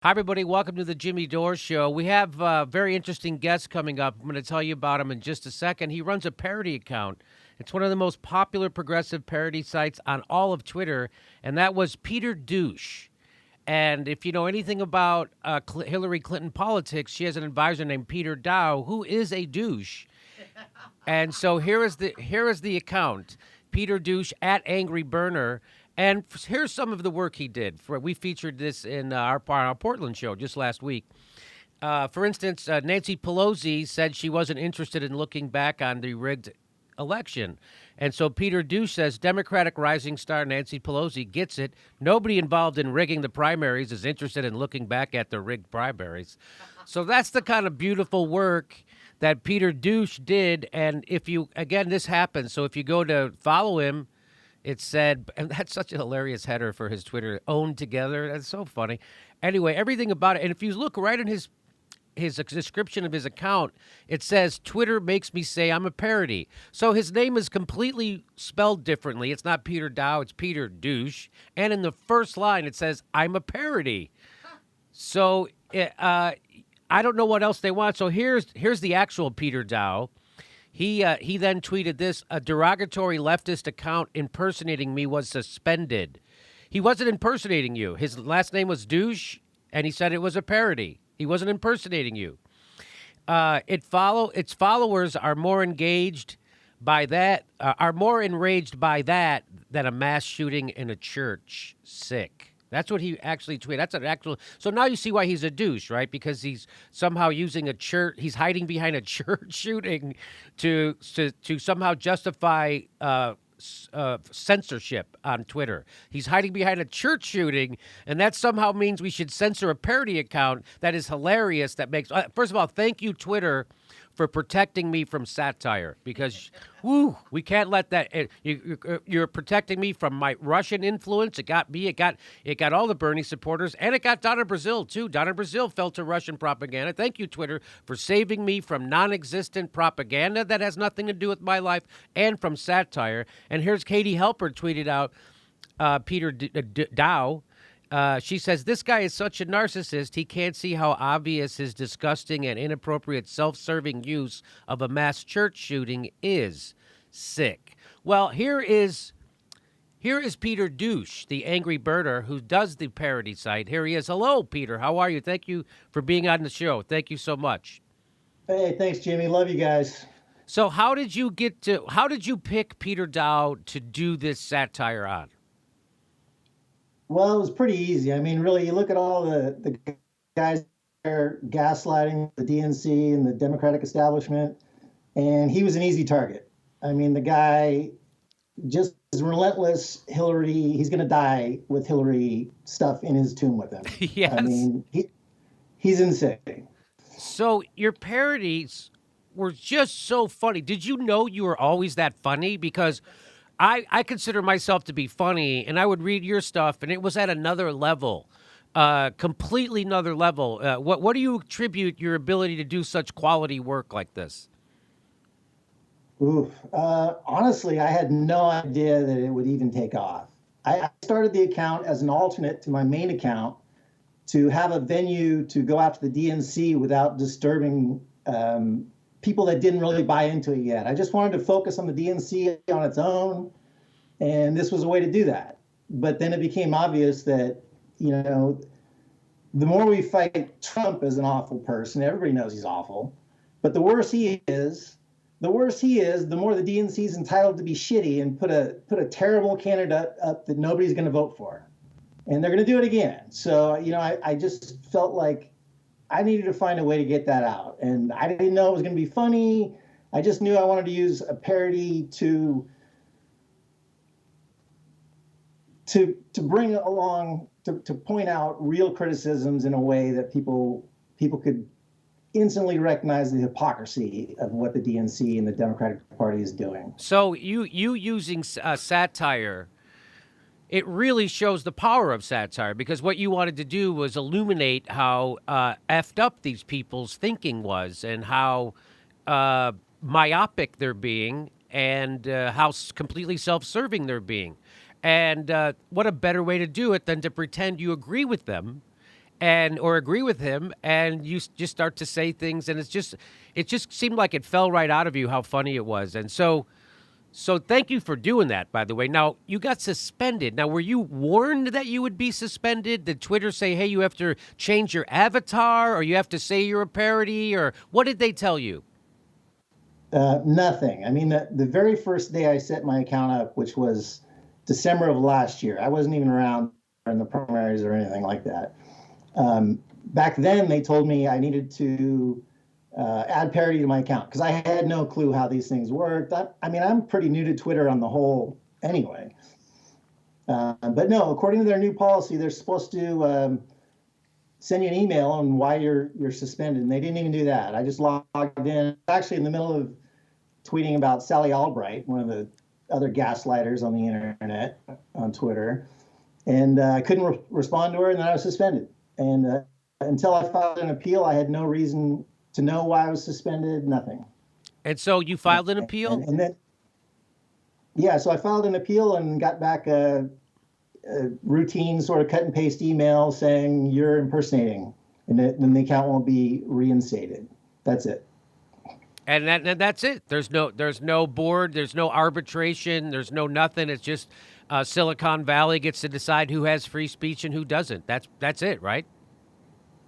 Hi, everybody. Welcome to the Jimmy Dore Show. We have very interesting guests coming up. I'm going to tell you about him in just a second. He runs a parody account. It's one of the most popular progressive parody sites on all of Twitter, and that was Peter Douche. And if you know anything about Hillary Clinton politics, she has an advisor named Peter Dow, who is a douche. And so here is the account, Peter Douche at Angry Burner. And here's some of the work he did. We featured this in our Portland show just last week. For instance, Nancy Pelosi said she wasn't interested in looking back on the rigged election. And so Peter Douche says Democratic rising star Nancy Pelosi gets it. Nobody involved in rigging the primaries is interested in looking back at the rigged primaries. So that's the kind of beautiful work that Peter Douche did. And if you, again, this happens. So if you go to follow him, it said, and that's such a hilarious header for his Twitter, owned together. That's so funny. Anyway, everything about it. And if you look right in his description of his account, it says, Twitter makes me say I'm a parody. So his name is completely spelled differently. It's not Peter Dow, it's Peter Douche. And in the first line, it says, I'm a parody. So I don't know what else they want. So here's the actual Peter Dow. He then tweeted this: a derogatory leftist account impersonating me was suspended. He wasn't impersonating you. His last name was Douche, and he said it was a parody. He wasn't impersonating you. Its followers are more engaged by that, are more enraged by that than a mass shooting in a church. Sick. That's what he actually tweeted. That's an actual. So now you see why he's a douche, right? Because he's somehow using a church. He's hiding behind a church shooting to somehow justify censorship on Twitter. He's hiding behind a church shooting, and that somehow means we should censor a parody account that is hilarious. That makes first of all, thank you, Twitter, for protecting me from satire, because, we can't let that. You're protecting me from my Russian influence. It got me. It got all the Bernie supporters, and it got Donna Brazil too. Donna Brazil fell to Russian propaganda. Thank you, Twitter, for saving me from non-existent propaganda that has nothing to do with my life, and from satire. And here's Katie Helper tweeted out Peter Dow. She says, this guy is such a narcissist, he can't see how obvious his disgusting and inappropriate self-serving use of a mass church shooting is. Sick. Well, here is Peter Douche, the angry birder who does the parody site. Here he is. Hello, Peter. How are you? Thank you for being on the show. Thank you so much. Hey, thanks, Jimmy. Love you guys. So how did you pick Peter Dow to do this satire on? Well, it was pretty easy. I mean, really, you look at all the guys there gaslighting the DNC and the Democratic establishment, and he was an easy target. I mean, the guy just is relentless. Hillary, he's going to die with Hillary stuff in his tomb with him. Yes. I mean, he's insane. So your parodies were just so funny. Did you know you were always that funny? Because I consider myself to be funny, and I would read your stuff, and it was at another level, completely another level. What do you attribute your ability to do such quality work like this? Ooh, honestly, I had no idea that it would even take off. I started the account as an alternate to my main account to have a venue to go after the DNC without disturbing people that didn't really buy into it yet. I just wanted to focus on the DNC on its own, and this was a way to do that. But then it became obvious that, the more we fight Trump as an awful person, everybody knows he's awful, but the worse he is, the more the DNC is entitled to be shitty and put a terrible candidate up that nobody's going to vote for. And they're going to do it again. So, I just felt like I needed to find a way to get that out. And I didn't know it was going to be funny. I just knew I wanted to use a parody to bring along, to point out real criticisms in a way that people could instantly recognize the hypocrisy of what the DNC and the Democratic Party is doing. So you using satire, it really shows the power of satire, because what you wanted to do was illuminate how effed up these people's thinking was, and how myopic they're being, and how completely self-serving they're being. And what a better way to do it than to pretend you agree with them and or agree with him, and you just start to say things, and it just seemed like it fell right out of you how funny it was. And so thank you for doing that, by the way. Now, you got suspended. Now, were you warned that you would be suspended? Did Twitter say, hey, you have to change your avatar, or you have to say you're a parody, or what did they tell you? Nothing. I mean, the very first day I set my account up, which was December of last year, I wasn't even around in the primaries or anything like that. Back then, they told me I needed to add parody to my account because I had no clue how these things worked. I mean, I'm pretty new to Twitter on the whole anyway. But no, according to their new policy, they're supposed to send you an email on why you're suspended, and they didn't even do that. I just logged in, actually in the middle of tweeting about Sally Albright, one of the other gaslighters on the internet on Twitter, and I couldn't respond to her, and then I was suspended. And until I filed an appeal, I had no reason to know why I was suspended, nothing. And so you filed an appeal? And then, yeah, so I filed an appeal and got back a routine sort of cut and paste email saying you're impersonating, and then the account won't be reinstated. That's it. And that's it. There's no board. There's no arbitration. There's no nothing. It's just Silicon Valley gets to decide who has free speech and who doesn't. That's it, right?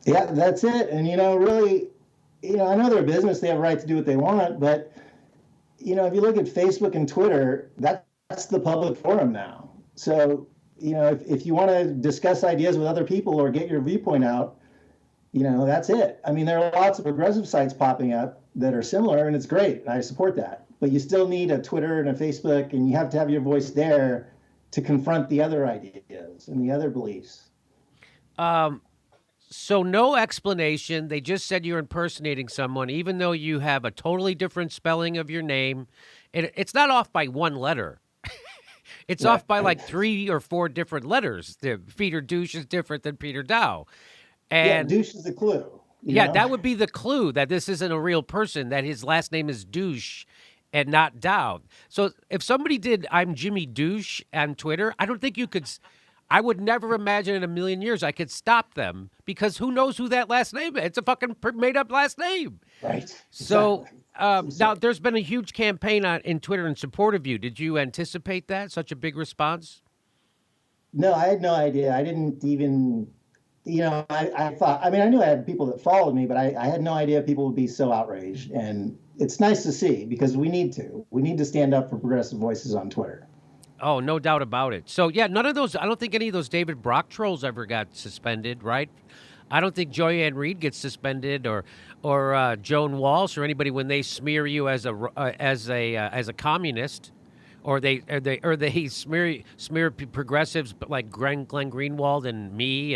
Yeah, that's it. And really, I know they're a business. They have a right to do what they want. But if you look at Facebook and Twitter, that's the public forum now. So if you want to discuss ideas with other people or get your viewpoint out, that's it. I mean, there are lots of progressive sites popping up that are similar, and it's great. I support that. But you still need a Twitter and a Facebook, and you have to have your voice there to confront the other ideas and the other beliefs. So no explanation. They just said you're impersonating someone, even though you have a totally different spelling of your name. It's not off by one letter. It's off by like 3 or 4 different letters. Peter Douche is different than Peter Dow. And Douche is a clue. That would be the clue that this isn't a real person, that his last name is Douche and not Dow. So if somebody did I'm Jimmy Douche on Twitter, I don't think you could. I would never imagine in a million years I could stop them, because who knows who that last name is? It's a fucking made-up last name. Right. So now there's been a huge campaign in Twitter in support of you. Did you anticipate that, such a big response? No, I had no idea. I didn't even, I thought, I mean, I knew I had people that followed me, but I had no idea people would be so outraged. And it's nice to see, because we need to stand up for progressive voices on Twitter. Oh, no doubt about it. So, yeah, none of those, I don't think any of those David Brock trolls ever got suspended, right? I don't think Joyanne Reed gets suspended, or Joan Walsh, or anybody when they smear you as a communist, or they smear progressives like Glenn Greenwald and me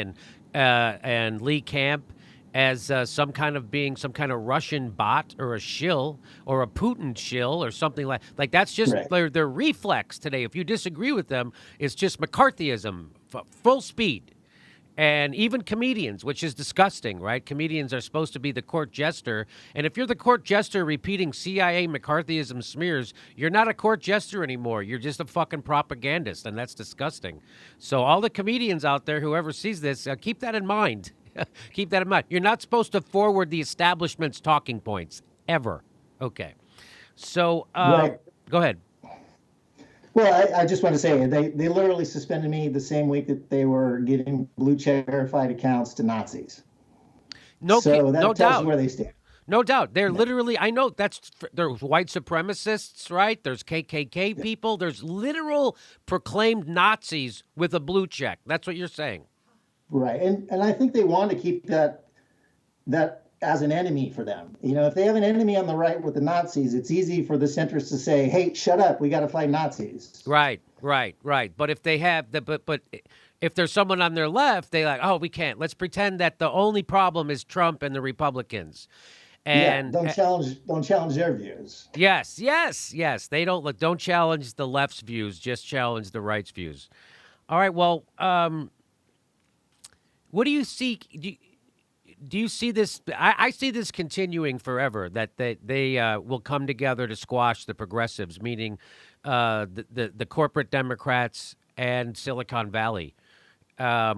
and Lee Camp as some kind of Russian bot or a shill or a Putin shill or something like that's just right. their reflex today. If you disagree with them, it's just McCarthyism, full speed. And even comedians, which is disgusting, right? Comedians are supposed to be the court jester. And if you're the court jester repeating CIA McCarthyism smears, you're not a court jester anymore. You're just a fucking propagandist, and that's disgusting. So all the comedians out there, whoever sees this, keep that in mind. Keep that in mind. You're not supposed to forward the establishment's talking points, ever. Okay. So Right. Go ahead. Well, I just want to say they literally suspended me the same week that they were giving blue check verified accounts to Nazis. No tells doubt. you where they stand. No doubt. They're literally, I know there's white supremacists, right? There's KKK people. There's literal proclaimed Nazis with a blue check. That's what you're saying. Right. And I think they want to keep that as an enemy for them. If they have an enemy on the right with the Nazis, it's easy for the centrists to say, hey, shut up, we got to fight Nazis. Right. But if they have but if there's someone on their left, they like, oh, we can't. Let's pretend that the only problem is Trump and the Republicans. And don't challenge their views. Yes. They don't challenge the left's views, just challenge the right's views. All right. Well, what do you see? Do you see this? I see this continuing forever, that they will come together to squash the progressives, meaning the corporate Democrats and Silicon Valley,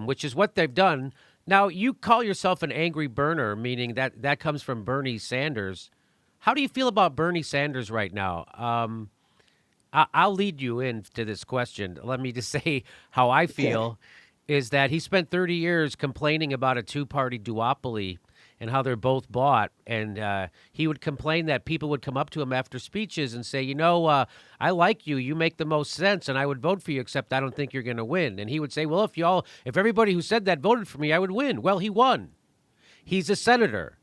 which is what they've done. Now, you call yourself an angry burner, meaning that comes from Bernie Sanders. How do you feel about Bernie Sanders right now? I'll lead you into this question. Let me just say how I Okay. feel is that he spent 30 years complaining about a two-party duopoly and how they're both bought. And he would complain that people would come up to him after speeches and say, I like you. You make the most sense, and I would vote for you, except I don't think you're going to win. And he would say, well, if everybody who said that voted for me, I would win. Well, he won. He's a senator.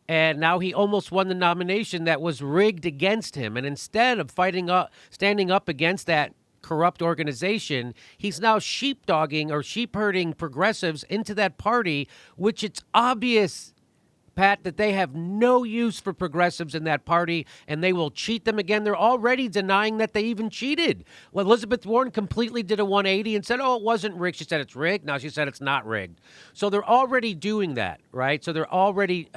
And now he almost won the nomination that was rigged against him. And instead of standing up against that corrupt organization, he's now sheepdogging or sheep herding progressives into that party, which it's obvious, Pat, that they have no use for progressives in that party, and they will cheat them again. They're already denying that they even cheated. Well, Elizabeth Warren completely did a 180 and said, it wasn't rigged. She said it's rigged. Now she said it's not rigged. So they're already doing that, right? So they're already...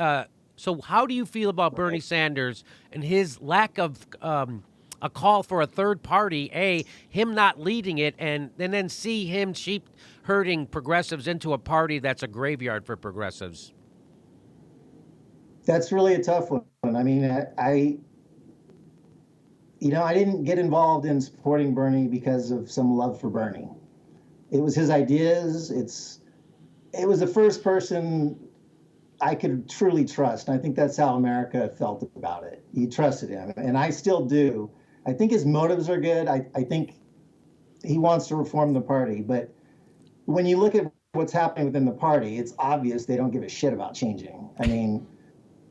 So how do you feel about Bernie Sanders and his lack of a call for a third party, A, him not leading it, and then C, him sheep herding progressives into a party that's a graveyard for progressives? That's really a tough one. I mean, I didn't get involved in supporting Bernie because of some love for Bernie. It was his ideas. It was the first person I could truly trust. And I think that's how America felt about it. You trusted him. And I still do. I think his motives are good. I think he wants to reform the party. But when you look at what's happening within the party, it's obvious they don't give a shit about changing. I mean,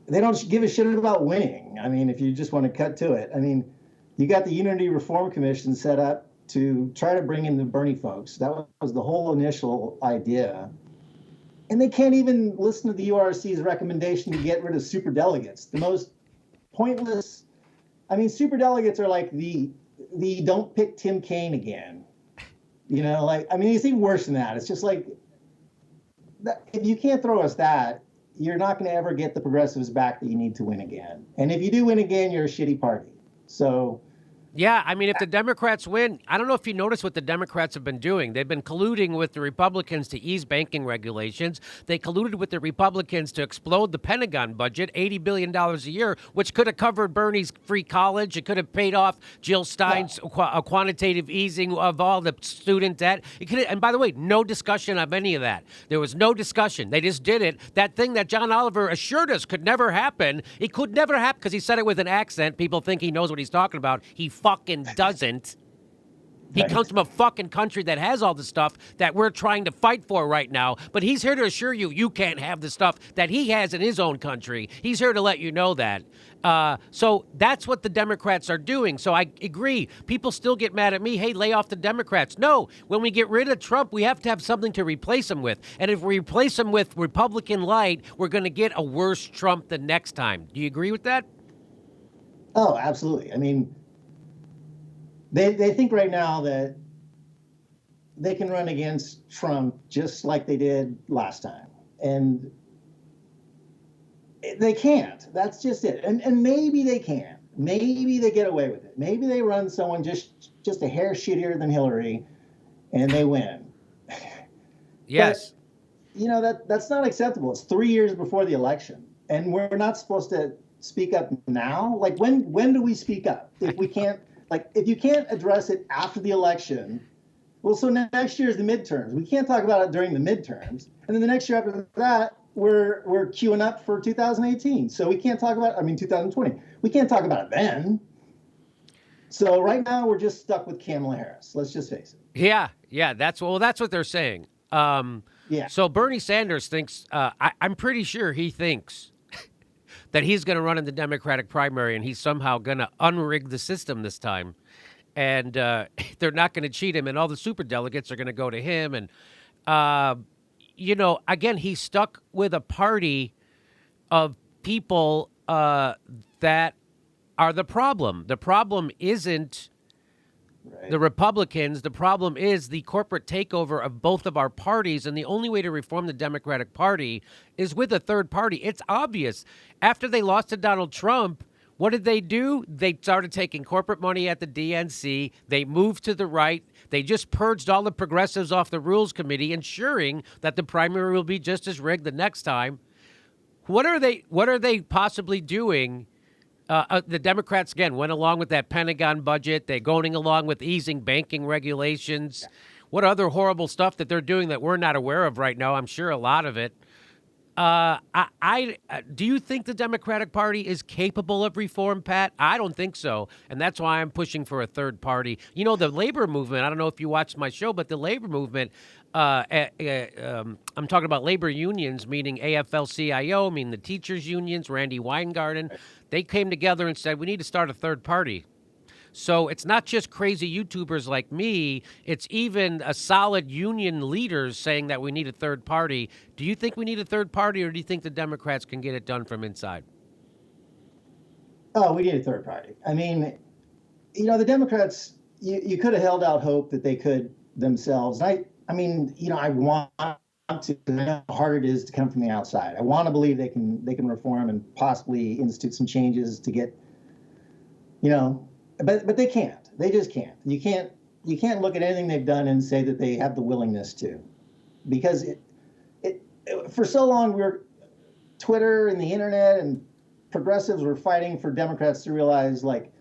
they don't give a shit about winning. I mean, if you just want to cut to it. I mean, you got the Unity Reform Commission set up to try to bring in the Bernie folks. That was the whole initial idea. And they can't even listen to the URC's recommendation to get rid of superdelegates. The most pointless. I mean, superdelegates are like the don't pick Tim Kaine again. It's even worse than that. It's just like, if you can't throw us that, you're not going to ever get the progressives back that you need to win again. And if you do win again, you're a shitty party. So. Yeah, I mean, if the Democrats win, I don't know if you noticed what the Democrats have been doing. They've been colluding with the Republicans to ease banking regulations. They colluded with the Republicans to explode the Pentagon budget, $80 billion a year, which could have covered Bernie's free college. It could have paid off Jill Stein's quantitative easing of all the student debt. And by the way, no discussion of any of that. There was no discussion. They just did it. That thing that John Oliver assured us could never happen, it could never happen because he said it with an accent. People think he knows what he's talking about. He fucking doesn't. He comes from a fucking country that has all the stuff that we're trying to fight for right now. But he's here to assure you you can't have the stuff that he has in his own country. He's here to let you know that. So that's what the Democrats are doing. So I agree. People still get mad at me. Hey, lay off the Democrats. No, when we get rid of Trump, we have to have something to replace him with. And if we replace him with Republican light, we're going to get a worse Trump the next time. Do you agree with that? Oh, absolutely. I mean, They think right now that they can run against Trump just like they did last time. And they can't. That's just it. And maybe they can. Maybe they get away with it. Maybe they run someone just a hair shittier than Hillary and they win. Yes. But, that's not acceptable. It's 3 years before the election. And we're not supposed to speak up now. Like, when do we speak up? If we can't. Like, if you can't address it after the election, well, so next year is the midterms. We can't talk about it during the midterms. And then the next year after that, we're queuing up for 2018. So we can't talk about, 2020. We can't talk about it then. So right now we're just stuck with Kamala Harris. Let's just face it. Yeah. That's what they're saying. Yeah. So Bernie Sanders thinks, I'm pretty sure he thinks that he's going to run in the Democratic primary and he's somehow going to unrig the system this time. And they're not going to cheat him, and all the superdelegates are going to go to him. And, again, he's stuck with a party of people that are the problem. The problem isn't the Republicans. The problem is the corporate takeover of both of our parties. And the only way to reform the Democratic Party is with a third party. It's obvious. After they lost to Donald Trump, What did they do? They started taking corporate money at the DNC. They moved to the right. They just purged all the progressives off the Rules Committee, ensuring that the primary will be just as rigged the next time. What are they possibly doing? The Democrats, again, went along with that Pentagon budget. They're going along with easing banking regulations. What other horrible stuff that they're doing that we're not aware of right now? I'm sure a lot of it. Do you think the Democratic Party is capable of reform, Pat? I don't think so, and that's why I'm pushing for a third party. You know, the labor movement, I don't know if you watched my show, but the labor movement, I'm talking about labor unions, meaning AFL-CIO, meaning the teachers' unions, Randy Weingarten. They came together and said, we need to start a third party. So it's not just crazy YouTubers like me. It's even a solid union leaders saying that we need a third party. Do you think we need a third party, or do you think the Democrats can get it done from inside? Oh, we need a third party. I mean, you know, the Democrats, you could have held out hope that they could themselves. I mean, you know, I want to, I know how hard it is to come from the outside. I want to believe they can reform and possibly institute some changes to get, you know, but they can't. They just can't. You can't look at anything they've done and say that they have the willingness to, because it for so long Twitter and the internet and progressives were fighting for Democrats to realize, like,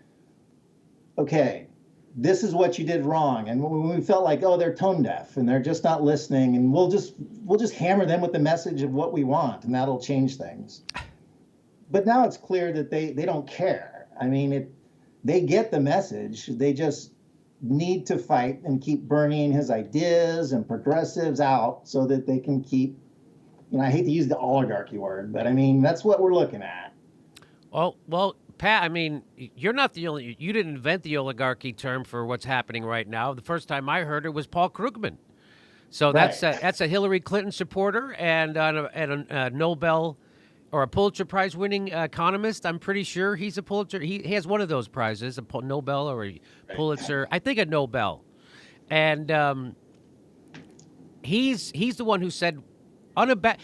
okay, this is what you did wrong. And when we felt like, oh, they're tone deaf and they're just not listening, and we'll just hammer them with the message of what we want, and that'll change things. But now it's clear that they don't care. I mean, they get the message. They just need to fight and keep burning his ideas and progressives out so that they can keep, you know, I hate to use the oligarchy word, but I mean, that's what we're looking at. Well, Pat, I mean, you're not the only, you didn't invent the oligarchy term for what's happening right now. The first time I heard it was Paul Krugman. So Right. that's a Hillary Clinton supporter and a Nobel or a Pulitzer Prize winning economist. I'm pretty sure he's a Pulitzer. He has one of those prizes, a Nobel or a Pulitzer. I think a Nobel. And he's the one who said,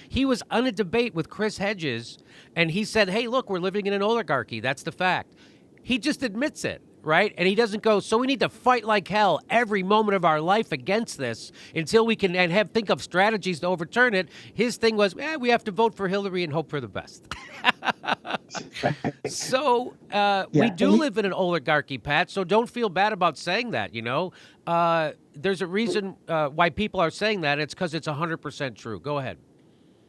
he was on a debate with Chris Hedges, and he said, hey, look, we're living in an oligarchy. That's the fact. He just admits it, right? And he doesn't go, so we need to fight like hell every moment of our life against this until we can think of strategies to overturn it. His thing was, we have to vote for Hillary and hope for the best. So we do live in an oligarchy, Pat, so don't feel bad about saying that, you know. There's a reason why people are saying that. It's because it's 100% true. Go ahead.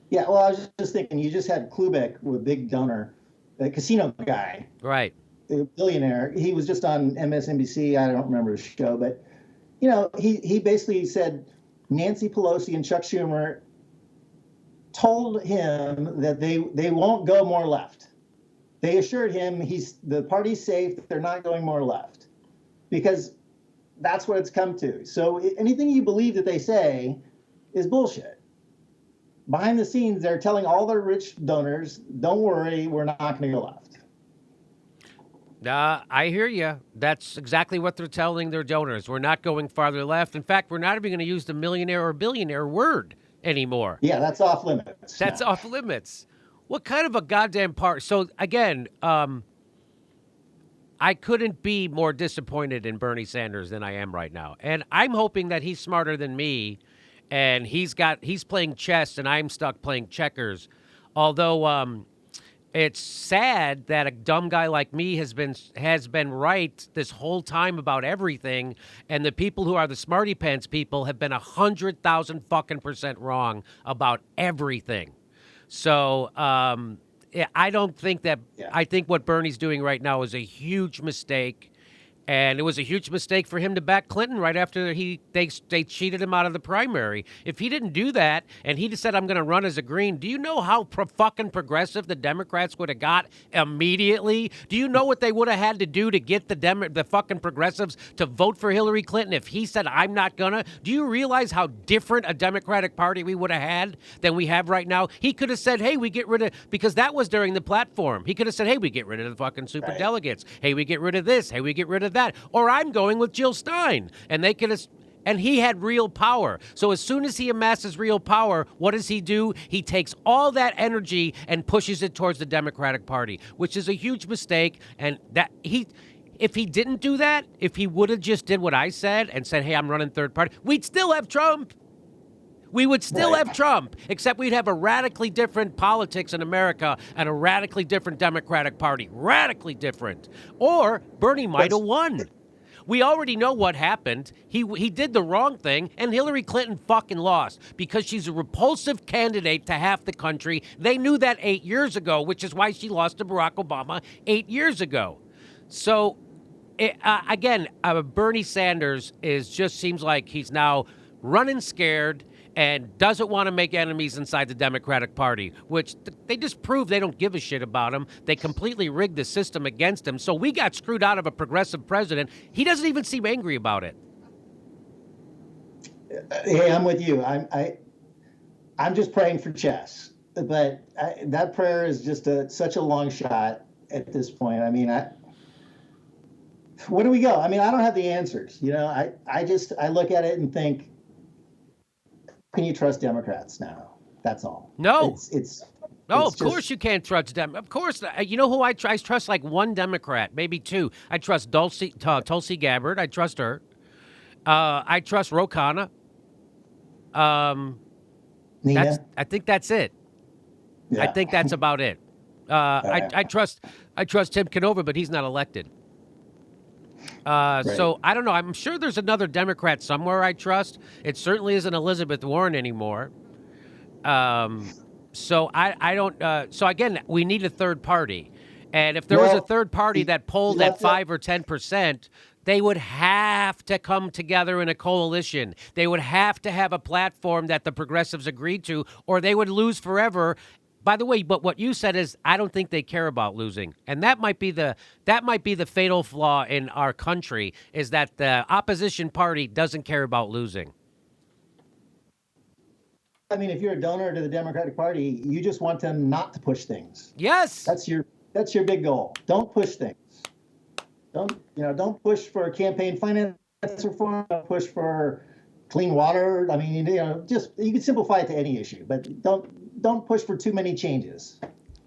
Yeah, well, I was just thinking, you just had Klubeck, with a big donor, the casino guy. Right. The billionaire. He was just on MSNBC. I don't remember his show, but, you know, he basically said Nancy Pelosi and Chuck Schumer told him that they won't go more left. They assured him the party's safe, they're not going more left, because that's what it's come to. So anything you believe that they say is bullshit. Behind the scenes, they're telling all their rich donors, don't worry, we're not going to go left. I hear you. That's exactly what they're telling their donors. We're not going farther left. In fact, we're not even going to use the millionaire or billionaire word anymore. Yeah, that's off limits. That's off limits. What kind of a goddamn part? So, again, I couldn't be more disappointed in Bernie Sanders than I am right now. And I'm hoping that he's smarter than me, and he's playing chess and I'm stuck playing checkers. Although it's sad that a dumb guy like me has been right this whole time about everything, and the people who are the smarty pants people have been 100,000 fucking % wrong about everything. So I don't think that. Yeah. I think what Bernie's doing right now is a huge mistake. And it was a huge mistake for him to back Clinton right after they cheated him out of the primary. If he didn't do that and he just said, I'm going to run as a Green, do you know how fucking progressive the Democrats would have got immediately? Do you know what they would have had to do to get the fucking progressives to vote for Hillary Clinton if he said, I'm not going to? Do you realize how different a Democratic Party we would have had than we have right now? He could have said, hey, we get rid of, because that was during the platform. He could have said, hey, we get rid of the fucking super delegates. Hey, we get rid of this. Hey, we get rid of that, or I'm going with Jill Stein, and they could have. And he had real power. So as soon as he amasses real power, what does he do? He takes all that energy and pushes it towards the Democratic Party, which is a huge mistake. And if he didn't do that, if he would have just did what I said and said, hey, I'm running third party, we'd still have Trump. We would still have Trump, except we'd have a radically different politics in America and a radically different Democratic Party. Radically different. Or Bernie might have won. We already know what happened. He did the wrong thing, and Hillary Clinton fucking lost because she's a repulsive candidate to half the country. They knew that 8 years ago, which is why she lost to Barack Obama 8 years ago. So, again, Bernie Sanders just seems like he's now running scared and doesn't want to make enemies inside the Democratic Party, which they just prove they don't give a shit about him. They completely rigged the system against him. So we got screwed out of a progressive president. He doesn't even seem angry about it. Hey, I'm with you. I'm just praying for chess, but that prayer is just such a long shot at this point. I mean, where do we go? I mean, I don't have the answers. You know, I look at it and think, can you trust Democrats now? That's all. No. Of course you can't trust them. Of course. You know who I trust like one Democrat, maybe two. I trust Tulsi Gabbard. I trust her. I trust Ro Khanna. Nina? I think that's it. Yeah. I think that's about it. I trust Tim Canova, but he's not elected. So I don't know. I'm sure there's another Democrat somewhere I trust. It certainly isn't Elizabeth Warren anymore. So I don't. So again, we need a third party, and if there was a third party that polled at 5 or 10%, they would have to come together in a coalition. They would have to have a platform that the progressives agreed to, or they would lose forever. By the way, but what you said is, I don't think they care about losing, and that might be the fatal flaw in our country, is that the opposition party doesn't care about losing. I mean, if you're a donor to the Democratic Party, you just want them not to push things. Yes, that's your big goal. Don't push things. Don't push for campaign finance reform. Don't push for clean water. I mean, just you can simplify it to any issue, but don't push for too many changes.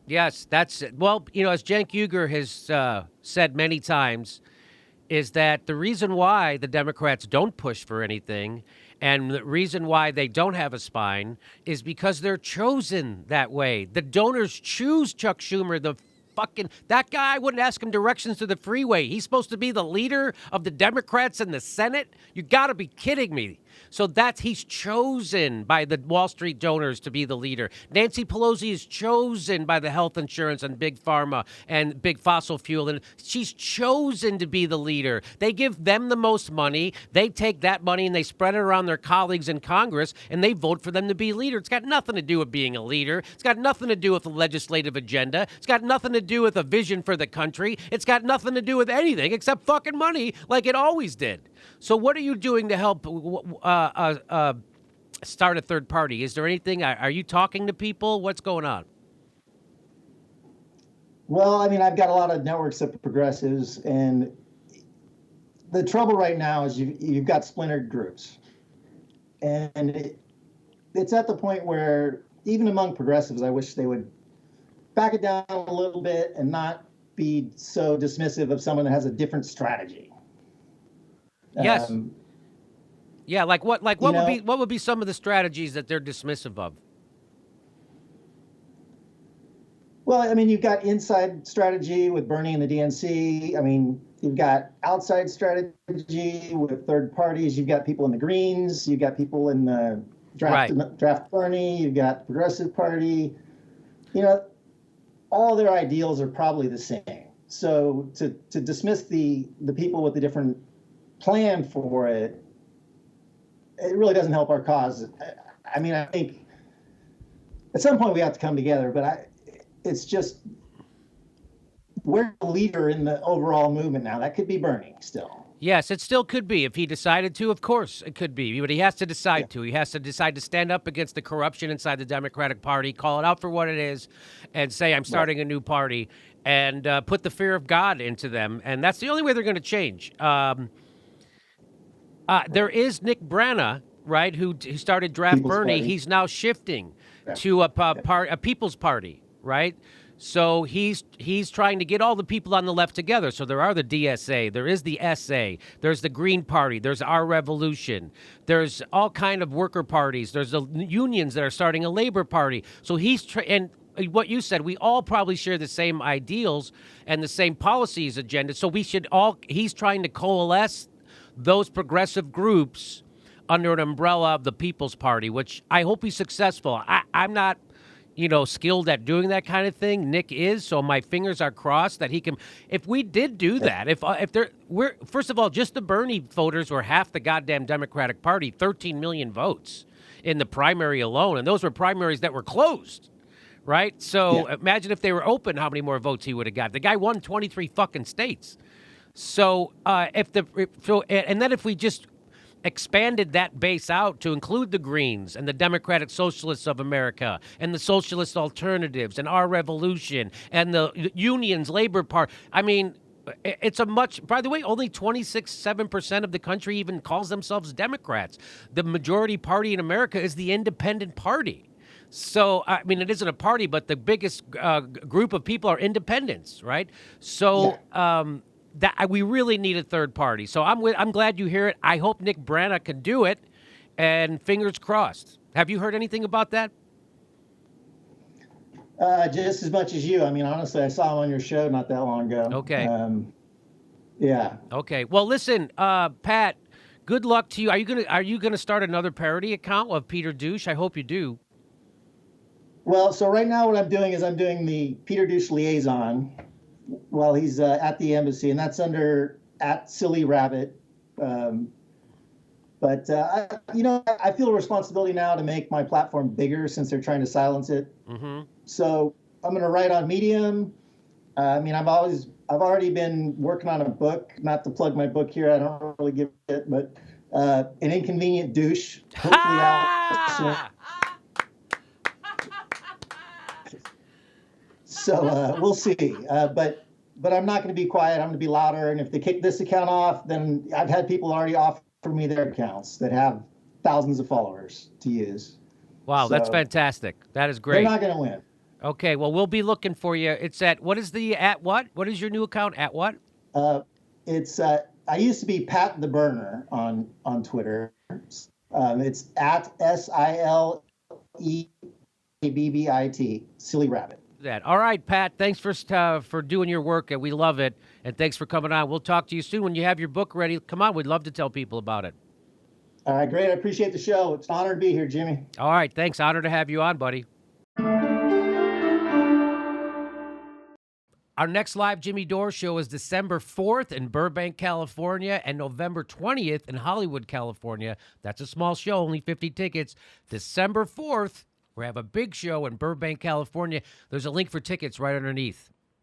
Yes, that's it. Well, as Cenk Uygur has said many times, is that the reason why the Democrats don't push for anything and the reason why they don't have a spine is because they're chosen that way. The donors choose Chuck Schumer, that guy. Wouldn't ask him directions to the freeway. He's supposed to be the leader of the Democrats in the Senate. You got to be kidding me. So he's chosen by the Wall Street donors to be the leader. Nancy Pelosi is chosen by the health insurance and big pharma and big fossil fuel. And she's chosen to be the leader. They give them the most money. They take that money and they spread it around their colleagues in Congress and they vote for them to be leader. It's got nothing to do with being a leader. It's got nothing to do with a legislative agenda. It's got nothing to do with a vision for the country. It's got nothing to do with anything except fucking money like it always did. So what are you doing to help start a third party? Is there anything? Are you talking to people? What's going on? Well, I mean, I've got a lot of networks of progressives, and the trouble right now is you've got splintered groups. And it's at the point where even among progressives, I wish they would back it down a little bit and not be so dismissive of someone that has a different strategy. Yes. Yeah, like what would be some of the strategies that they're dismissive of? Well, I mean, you've got inside strategy with Bernie and the DNC. I mean, you've got outside strategy with third parties. You've got people in the Greens. You've got people in the draft Bernie. You've got Progressive Party. All their ideals are probably the same. So to dismiss the people with the different plan for it really doesn't help our cause. I mean, I think at some point we have to come together, but it's just, we're the leader in the overall movement now. That could be Bernie still. Yes, it still could be. If he decided to, of course it could be. But he has to decide to. He has to decide to stand up against the corruption inside the Democratic Party, call it out for what it is, and say, I'm starting a new party, and put the fear of God into them. And that's the only way they're going to change. There is Nick Branagh, right, who started Draft People's Bernie. Party. He's now shifting Yeah. to a People's Party, right? So he's trying to get all the people on the left together. So there are the DSA, there is the SA, there's the Green Party, there's Our Revolution, there's all kind of worker parties, there's the unions that are starting a labor party. So and what you said, we all probably share the same ideals and the same policies agenda. So he's trying to coalesce those progressive groups under an umbrella of the People's Party, which I hope he's successful. I'm not, skilled at doing that kind of thing. Nick is, so my fingers are crossed that he can. If we did do that, we're first of all, just the Bernie voters were half the goddamn Democratic Party, 13 million votes in the primary alone, and those were primaries that were closed. Right? So imagine if they were open, how many more votes he would have got. The guy won 23 fucking states. So and then if we just expanded that base out to include the Greens and the Democratic Socialists of America and the Socialist Alternatives and Our Revolution and the unions, Labor Party. I mean, it's by the way, only 7% of the country even calls themselves Democrats. The majority party in America is the Independent Party. So, I mean, it isn't a party, but the biggest group of people are independents, right? So, we really need a third party. So I'm glad you hear it. I hope Nick Branagh can do it, and fingers crossed. Have you heard anything about that? Just as much as you. I mean, honestly, I saw him on your show not that long ago. Okay. Yeah. Okay. Well, listen, Pat. Good luck to you. Are you gonna start another parody account of Peter Douche? I hope you do. Well, so right now what I'm doing is I'm doing the Peter Douche liaison while he's at the embassy, and that's under @SillyRabbit. But I feel a responsibility now to make my platform bigger since they're trying to silence it. Mm-hmm. So I'm going to write on Medium. I mean, I've already been working on a book. Not to plug my book here, I don't really give it, but An Inconvenient Douche. Hopefully out soon. So we'll see. But I'm not going to be quiet. I'm going to be louder. And if they kick this account off, then I've had people already offer me their accounts that have thousands of followers to use. Wow, so that's fantastic. That is great. They're not going to win. Okay, well, we'll be looking for you. It's at what is your new account? At what? It's I used to be Pat the Burner on Twitter. It's at SILEBBIT, Silly Rabbit. That. All right, Pat, thanks for doing your work, and we love it. And thanks for coming on. We'll talk to you soon when you have your book ready. Come on, we'd love to tell people about it. All right, great. I appreciate the show. It's an honor to be here, Jimmy. All right, thanks. Honor to have you on, buddy. Our next live Jimmy Dore show is December 4th in Burbank, California, and November 20th in Hollywood, California. That's a small show, only 50 tickets. December 4th, we have a big show in Burbank, California. There's a link for tickets right underneath.